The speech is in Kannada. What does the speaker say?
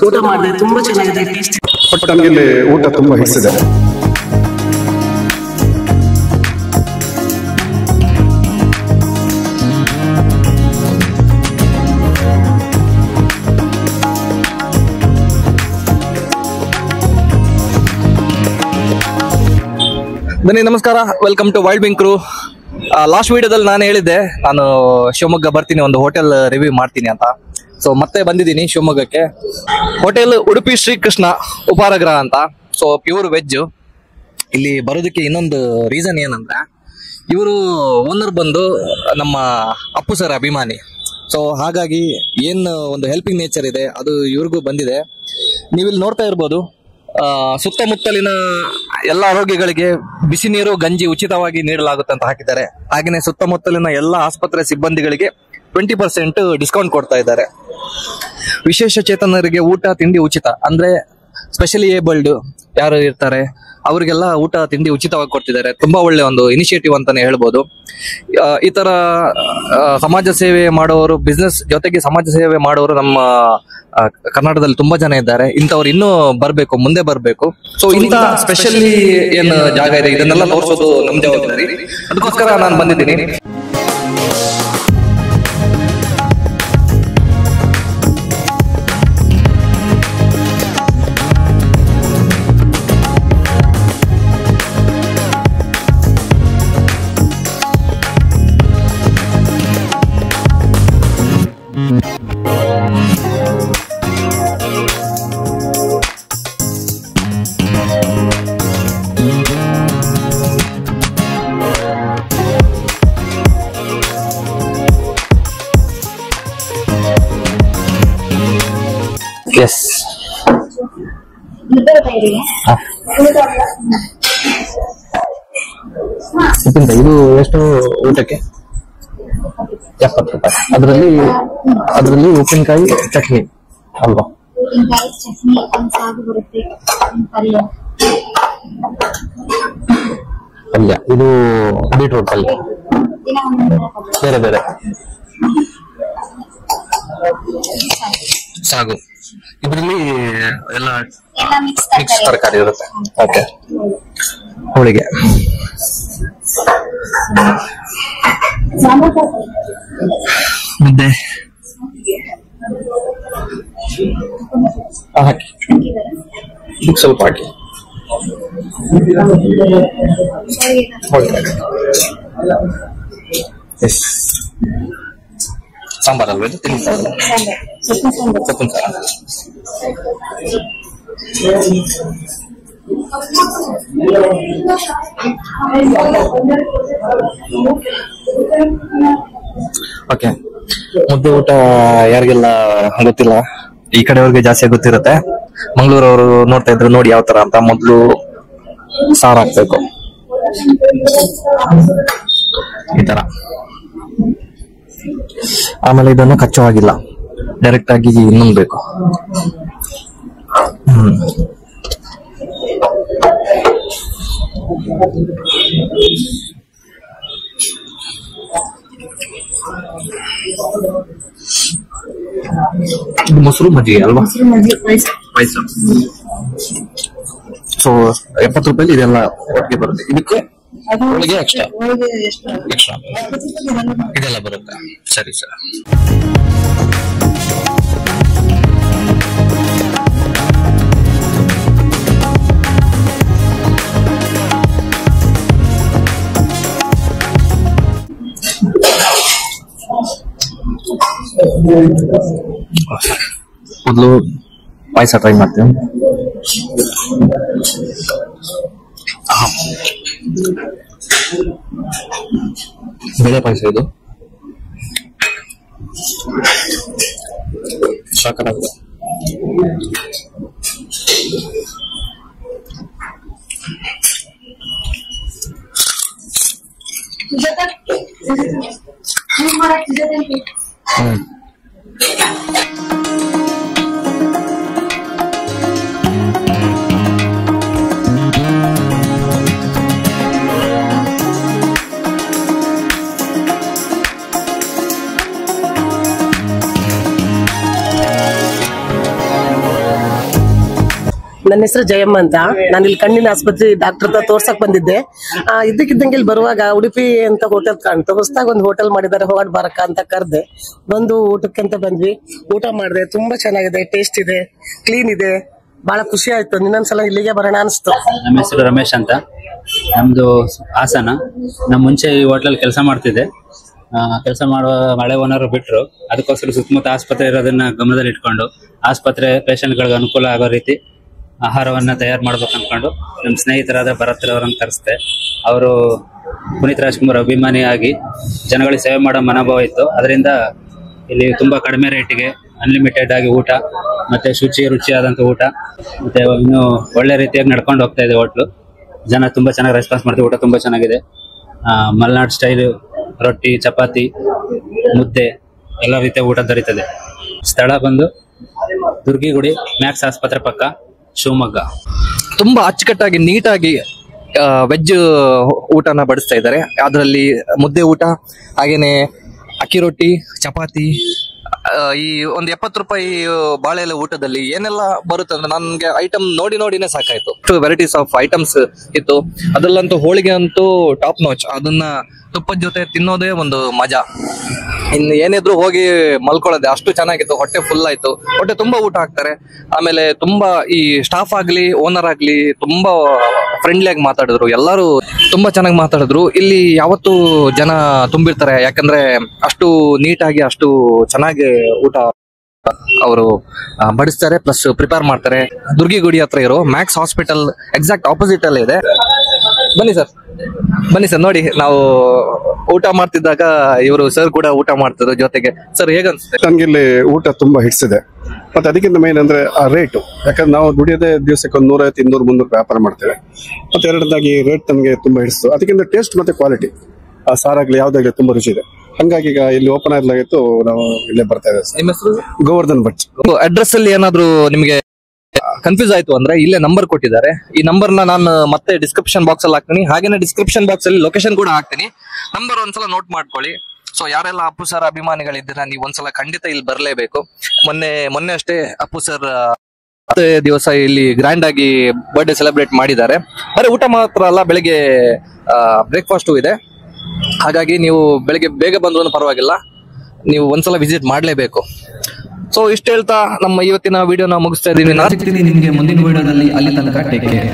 ಊಟ ಮಾಡಿದೆ, ತುಂಬಾ ಚೆನ್ನಾಗಿದೆ ಟೇಸ್ಟ್. ಬಟ್ ನನಗೆ ಇಲ್ಲಿ ಊಟ ತುಂಬಾ ಹಿಡಿಸಿದೆ. ಬನ್ನಿ, ನಮಸ್ಕಾರ, welcome to Wild Wing Crew. Last ವಿಡಿಯೋದಲ್ಲಿ ನಾನು ಹೇಳಿದ್ದೆ ನಾನು ಶಿವಮೊಗ್ಗ ಬರ್ತೀನಿ, ಒಂದು ಹೋಟೆಲ್ ರಿವ್ಯೂ ಮಾಡ್ತೀನಿ ಅಂತ. ಸೊ ಮತ್ತೆ ಬಂದಿದ್ದೀನಿ ಶಿವಮೊಗ್ಗಕ್ಕೆ. ಹೋಟೆಲ್ ಉಡುಪಿ ಶ್ರೀಕೃಷ್ಣ ಉಪಾರಗ್ರಹ ಅಂತ. So pure veg. ಇಲ್ಲಿ ಬರೋದಕ್ಕೆ ಇನ್ನೊಂದು ರೀಸನ್ ಏನಂದ್ರೆ, ಇವರು ಓನರ್ ಬಂದು ನಮ್ಮ ಅಪ್ಪು ಸರ್ ಅಭಿಮಾನಿ. ಸೊ ಹಾಗಾಗಿ ಏನು ಒಂದು ಹೆಲ್ಪಿಂಗ್ ನೇಚರ್ ಇದೆ ಅದು ಇವ್ರಿಗೂ ಬಂದಿದೆ. ನೀವಿಲ್ಲಿ ನೋಡ್ತಾ ಇರ್ಬೋದು, ಸುತ್ತಮುತ್ತಲಿನ ಎಲ್ಲ ರೋಗಿಗಳಿಗೆ ಬಿಸಿ ನೀರು ಗಂಜಿ ಉಚಿತವಾಗಿ ನೀಡಲಾಗುತ್ತೆ ಅಂತ ಹಾಕಿದ್ದಾರೆ. ಹಾಗೆಯೇ ಸುತ್ತಮುತ್ತಲಿನ ಎಲ್ಲ ಆಸ್ಪತ್ರೆ ಸಿಬ್ಬಂದಿಗಳಿಗೆ 20% ಡಿಸ್ಕೌಂಟ್ ಕೊಡ್ತಾ ಇದ್ದಾರೆ. ವಿಶೇಷ ಚೇತನರಿಗೆ ಊಟ ತಿಂಡಿ ಉಚಿತ, ಅಂದ್ರೆ ಸ್ಪೆಷಲಿ ಏಬಲ್ಡ್ ಯಾರು ಇರ್ತಾರೆ ಅವರಿಗೆಲ್ಲ ಊಟ ತಿಂಡಿ ಉಚಿತವಾಗಿ ಕೊಡ್ತಿದ್ದಾರೆ. ತುಂಬಾ ಒಳ್ಳೆ ಒಂದು ಇನಿಷಿಯೇಟಿವ್ ಅಂತಾನೆ ಹೇಳ್ಬೋದು. ಈ ತರ ಸಮಾಜ ಸೇವೆ ಮಾಡೋರು, ಬಿಸ್ನೆಸ್ ಜೊತೆಗೆ ಸಮಾಜ ಸೇವೆ ಮಾಡೋರು ನಮ್ಮ ಕರ್ನಾಟಕದಲ್ಲಿ ತುಂಬಾ ಜನ ಇದ್ದಾರೆ. ಇಂಥವ್ರು ಇನ್ನೂ ಬರ್ಬೇಕು, ಮುಂದೆ ಬರ್ಬೇಕು. ಸೊ ಇಂಥ ಸ್ಪೆಷಲಿ ಏನು ಜಾಗ ಇದೆ ಇದನ್ನೆಲ್ಲ ತೋರಿಸೋದು ನಮ್ ಜವಾಬ್ದಾರಿ. ಅದಕ್ಕೋಸ್ಕರ ನಾನು ಬಂದಿದ್ದೀನಿ. ಎಸ್, ಇದು ಎಷ್ಟು ಊಟಕ್ಕೆ? 70 ರೂಪಾಯಿ. ಅದರಲ್ಲಿ ಉಪ್ಪಿನಕಾಯಿ ಚಟ್ನಿ ಅಲ್ವಾ? ಪಲ್ಯ, ಇದು ಬೀಟ್ರೂಟ್ ಪಲ್ಯ, ಬೇರೆ ಬೇರೆ ಸಾಗು. ಇದರಲ್ಲಿ ಎಲ್ಲ ಮಿಕ್ಸ್ ತರಕಾರಿ ಇರುತ್ತೆ. ಓಕೆ, ಹೋಳಿಗೆ, ಮುದ್ದೆ ಹಾಕಿ, ಸ್ವಲ್ಪ ಹಾಕಿ. ಎಸ್, ಸಾಂಬಾರ್ ಅಲ್ವಾ ಇದು? ಸೊಪ್ಪಿನ ಸಾರು. ಓಕೆ, ಮುದ್ದೆ ಊಟ ಯಾರಿಗೆಲ್ಲ ಗೊತ್ತಿಲ್ಲ, ಈ ಕಡೆಯವ್ರಿಗೆ ಜಾಸ್ತಿ ಗೊತ್ತಿರುತ್ತೆ. ಮಂಗಳೂರವರು ನೋಡ್ತಾ ಇದ್ರು ನೋಡಿ ಯಾವ ತರ ಅಂತ. ಮೊದ್ಲು ಸಾರು ಹಾಕ್ಬೇಕು ಈ ತರ, ಆಮೇಲೆ ಇದನ್ನು ಕಚ್ಚೋ ಆಗಿಲ್ಲ, ಡೈರೆಕ್ಟ್ ಆಗಿ ನುಂಗ್ಬೇಕು. ಇದು ಮೊಸರು ಮಜ್ಜಿಗೆ ಅಲ್ವಾ? ಪಾಯಸ. ಸೊ 70 ರೂಪಾಯಿ ಇದೆಲ್ಲ ಒಟ್ಟಿಗೆ ಬರುತ್ತೆ. ಇದಕ್ಕೆ ಹೋಳಿಗೆ ಎಕ್ಸ್ಟ್ರಾ ಇದೆಲ್ಲ ಬರುತ್ತೆ. ಸರಿ ಸರ್. ಮೊದಲು ಪಾಯಸ ಟ್ರೈ ಮಾಡ್ತೇವೆ. ಬೇಳೆ ಪಾಯಸ ಇದು ಸಾಕಾಗಿದೆ. ನನ್ನ ಹೆಸರು ಜಯಮ್ಮ ಅಂತ. ನಾನು ಇಲ್ಲಿ ಕಣ್ಣಿನ ಆಸ್ಪತ್ರೆ ಡಾಕ್ಟರ್ ಹತ್ರ ತೋರ್ಸಕ್ ಬಂದಿದ್ದೆ. ಇದ್ದಕ್ಕಿದ್ದಂಗೆ ಇಲ್ಲಿ ಬರುವಾಗ ಉಡುಪಿ ಅಂತ ಹೋಟೆಲ್ ಕಾಣ್ತು. ಹೊಸದಾಗಿ ಒಂದು ಹೋಟೆಲ್ ಮಾಡಿದ್ದಾರೆ, ಹೋಗಾಡ್ ಬಾರಕ ಅಂತ ಕರೆದೆ. ಬಂದು ಊಟಕ್ಕೆ ಅಂತ ಬಂದ್ವಿ. ಊಟ ಮಾಡಿದೆ, ತುಂಬಾ ಚೆನ್ನಾಗಿದೆ, ಟೇಸ್ಟ್ ಇದೆ, ಕ್ಲೀನ್ ಇದೆ, ಬಹಳ ಖುಷಿ ಆಯ್ತು. ಇನ್ನೊಂದ್ಸಲ ಇಲ್ಲಿಗೆ ಬರೋಣ ಅನಿಸ್ತು. ನಮ್ಮ ಹೆಸರು ರಮೇಶ್ ಅಂತ, ನಮ್ದು ಹಾಸನ. ನಮ್ಮ ಮುಂಚೆ ಈ ಹೋಟ್ಲಲ್ಲಿ ಕೆಲಸ ಮಾಡ್ತಿದ್ದೆ. ಕೆಲಸ ಮಾಡುವ ಹಳೆ ಓನರ್ ಬಿಟ್ರು, ಅದಕ್ಕೋಸ್ಕರ ಸುತ್ತಮುತ್ತ ಆಸ್ಪತ್ರೆ ಇರೋದನ್ನ ಗಮನದಲ್ಲಿ ಇಟ್ಕೊಂಡು ಆಸ್ಪತ್ರೆ ಪೇಷಂಟ್ಗಳಿಗೆ ಅನುಕೂಲ ಆಗೋ ರೀತಿ ಆಹಾರವನ್ನ ತಯಾರು ಮಾಡ್ಬೇಕು ಅನ್ಕೊಂಡು ನಮ್ಮ ಸ್ನೇಹಿತರಾದ ಭರತ್ ಅವರನ್ನು ಕರೆಸ್ದೆ. ಅವರು ಪುನೀತ್ ರಾಜ್ಕುಮಾರ್ ಅಭಿಮಾನಿಯಾಗಿ ಜನಗಳಿಗೆ ಸೇವೆ ಮಾಡೋ ಮನೋಭಾವ ಇತ್ತು. ಅದರಿಂದ ಇಲ್ಲಿ ತುಂಬಾ ಕಡಿಮೆ ರೇಟಿಗೆ ಅನ್ಲಿಮಿಟೆಡ್ ಆಗಿ ಊಟ ಮತ್ತೆ ರುಚಿಯಾದಂತ ಊಟ ಮತ್ತೆ ಇನ್ನು ಒಳ್ಳೆ ರೀತಿಯಾಗಿ ನಡ್ಕೊಂಡು ಹೋಗ್ತಾ ಇದೆ ಹೋಟ್ಲು. ಜನ ತುಂಬಾ ಚೆನ್ನಾಗಿ ರೆಸ್ಪಾನ್ಸ್ ಮಾಡ್ತೀವಿ. ಊಟ ತುಂಬಾ ಚೆನ್ನಾಗಿದೆ. ಮಲೆನಾಡು ಸ್ಟೈಲ್ ರೊಟ್ಟಿ, ಚಪಾತಿ, ಮುದ್ದೆ ಎಲ್ಲ ರೀತಿಯ ಊಟ ದೊರೀತದೆ. ಸ್ಥಳ ಬಂದು ದುರ್ಗಿಗುಡಿ, ಮ್ಯಾಕ್ಸ್ ಆಸ್ಪತ್ರೆ ಪಕ್ಕ, ಶಿವಮೊಗ್ಗ. ತುಂಬಾ ಅಚ್ಚುಕಟ್ಟಾಗಿ ನೀಟಾಗಿ ವೆಜ್ ಊಟನ ಬಡಿಸ್ತಾ ಇದ್ದಾರೆ. ಅದರಲ್ಲಿ ಮುದ್ದೆ ಊಟ, ಹಾಗೇನೆ ಅಕ್ಕಿ ರೊಟ್ಟಿ, ಚಪಾತಿ, ಈ ಒಂದು 70 ರೂಪಾಯಿ ಬಾಳೆ ಎಲೆ ಊಟದಲ್ಲಿ ಏನೆಲ್ಲ ಬರುತ್ತೆ ಅಂದ್ರೆ ನನ್ಗೆ ಐಟಮ್ ನೋಡಿನೇ ಸಾಕಾಯ್ತು. 2 ವೆರೈಟೀಸ್ ಆಫ್ ಐಟಮ್ಸ್ ಇತ್ತು. ಅದ್ರಲ್ಲಂತೂ ಹೋಳಿಗೆ ಅಂತೂ ಟಾಪ್ ನಾಚ್. ಅದನ್ನ ತುಪ್ಪದ ಜೊತೆ ತಿನ್ನೋದೇ ಒಂದು ಮಜಾ. ಇನ್ನು ಏನಿದ್ರು ಹೋಗಿ ಮಲ್ಕೊಳ್ಳೋದೆ, ಅಷ್ಟು ಚೆನ್ನಾಗಿತ್ತು. ಹೊಟ್ಟೆ ಫುಲ್ ಆಯ್ತು. ಹೊಟ್ಟೆ ತುಂಬಾ ಊಟ ಹಾಕ್ತಾರೆ. ಆಮೇಲೆ ತುಂಬಾ ಈ ಸ್ಟಾಫ್ ಆಗ್ಲಿ ಓನರ್ ಆಗ್ಲಿ ತುಂಬಾ ಫ್ರೆಂಡ್ಲಿ ಆಗಿ ಮಾತಾಡಿದ್ರು. ಎಲ್ಲರೂ ತುಂಬಾ ಚೆನ್ನಾಗಿ ಮಾತಾಡಿದ್ರು. ಇಲ್ಲಿ ಯಾವತ್ತೂ ಜನ ತುಂಬಿರ್ತಾರೆ, ಯಾಕಂದ್ರೆ ಅಷ್ಟು ನೀಟಾಗಿ ಅಷ್ಟು ಚೆನ್ನಾಗಿ ಊಟ ಅವರು ಬಡಿಸ್ತಾರೆ, ಪ್ಲಸ್ ಪ್ರಿಪೇರ್ ಮಾಡ್ತಾರೆ. ದುರ್ಗಿಗುಡಿ ಹತ್ರ ಇರೋ ಮ್ಯಾಕ್ಸ್ ಹಾಸ್ಪಿಟಲ್ ಎಕ್ಸಾಕ್ಟ್ ಆಪೋಸಿಟ್ ಅಲ್ಲೇ ಇದೆ. ಬನ್ನಿ ಸರ್ ನೋಡಿ, ನಾವು ಊಟ ಮಾಡ್ತಿದ್ದಾಗ ಇವರು ಸರ್ ಕೂಡ ಊಟ ಮಾಡ್ತಿದ್ರು ಜೊತೆಗೆ. ಸರ್ ಹೇಗನ್ಸುತ್ತೆ? ನಮ್ಗೆ ಇಲ್ಲಿ ಊಟ ತುಂಬಾ ಹಿಡಿಸಿದೆ. ಮತ್ತೆ ಅದಕ್ಕಿಂತ ಮೇನ್ ಅಂದ್ರೆ ಆ ರೇಟು. ಯಾಕಂದ್ರೆ ನಾವು ದುಡಿಯೋದೇ ದಿವಸಕ್ಕೆ ಒಂದು 150, 200, 300 ವ್ಯಾಪಾರ ಮಾಡ್ತೇವೆ. ಮತ್ತೆ ಎರಡನೇದಾಗಿ ರೇಟ್ ನಮಗೆ ತುಂಬಾ ಹಿಡಿಸ್ತು. ಅದಕ್ಕಿಂತ ಟೇಸ್ಟ್ ಮತ್ತೆ ಕ್ವಾಲಿಟಿ, ಆ ಸಾರಾಗ್ಲಿ ಯಾವ್ದಾಗ್ಲಿ ತುಂಬಾ ರುಚಿ ಇದೆ. ಹಂಗಾಗಿ ಈಗ ಇಲ್ಲಿ ಓಪನ್ ಆಗಲಾಗಿತ್ತು, ನಾವು ಇಲ್ಲೇ ಬರ್ತಾ ಇದ್ದೇವೆ. ನಿಮ್ಮ ಹೆಸರು? ಗೋವರ್ಧನ್ ಭಟ್. ಅಡ್ರೆಸ್ ಅಲ್ಲಿ ಏನಾದ್ರು ನಿಮಗೆ ಕನ್ಫ್ಯೂಸ್ ಆಯ್ತು ಅಂದ್ರೆ ಇಲ್ಲೇ ನಂಬರ್ ಕೊಟ್ಟಿದ್ದಾರೆ. ಈ ನಂಬರ್ ನಾನು ಮತ್ತೆ ಡಿಸ್ಕ್ರಿಪ್ಷನ್ ಬಾಕ್ಸ್ ಅಲ್ಲಿ ಹಾಕ್ತೀನಿ. ಹಾಗೇನೆ ಡಿಸ್ಕ್ರಿಪ್ಷನ್ ಬಾಕ್ಸ್ ಅಲ್ಲಿ ಲೊಕೇಶನ್ ಕೂಡ ಹಾಕ್ತೀನಿ. ನಂಬರ್ ಒಂದ್ಸಲ ನೋಟ್ ಮಾಡ್ಕೊಳ್ಳಿ. ಸೊ ಯಾರೆಲ್ಲ ಅಪ್ಪು ಸರ್ ಅಭಿಮಾನಿಗಳಿದ್ದೀರಾ, ನೀವು ಒಂದ್ಸಲ ಖಂಡಿತ ಇಲ್ಲಿ ಬರಲೇಬೇಕು. ಮೊನ್ನೆ ಅಷ್ಟೇ ಅಪ್ಪು ಸರ್ ದಿವಸ ಇಲ್ಲಿ ಗ್ರ್ಯಾಂಡ್ ಆಗಿ ಬರ್ಡೇ ಸೆಲೆಬ್ರೇಟ್ ಮಾಡಿದ್ದಾರೆ. ಬರೀ ಊಟ ಮಾತ್ರ ಅಲ್ಲ, ಬೆಳಿಗ್ಗೆ ಬ್ರೇಕ್ಫಾಸ್ಟು ಇದೆ. ಹಾಗಾಗಿ ನೀವು ಬೆಳಿಗ್ಗೆ ಬೇಗ ಬಂದ್ರು ಪರವಾಗಿಲ್ಲ, ನೀವು ಒಂದ್ಸಲ ವಿಸಿಟ್ ಮಾಡಲೇಬೇಕು. ಸೊ ಇಷ್ಟು ಹೇಳ್ತಾ ನಮ್ಮ ಇವತ್ತಿನ ವಿಡಿಯೋನ ಮುಗಿಸ್ತಾ ಇದ್ದೀನಿ. ನಾನು ಸಿಗ್ತೀನಿ ನಿಮಗೆ ಮುಂದಿನ ವಿಡಿಯೋದಲ್ಲಿ. ಅಲ್ಲಿ ತನಕ ಟೇಕ್ ಕೇರ್.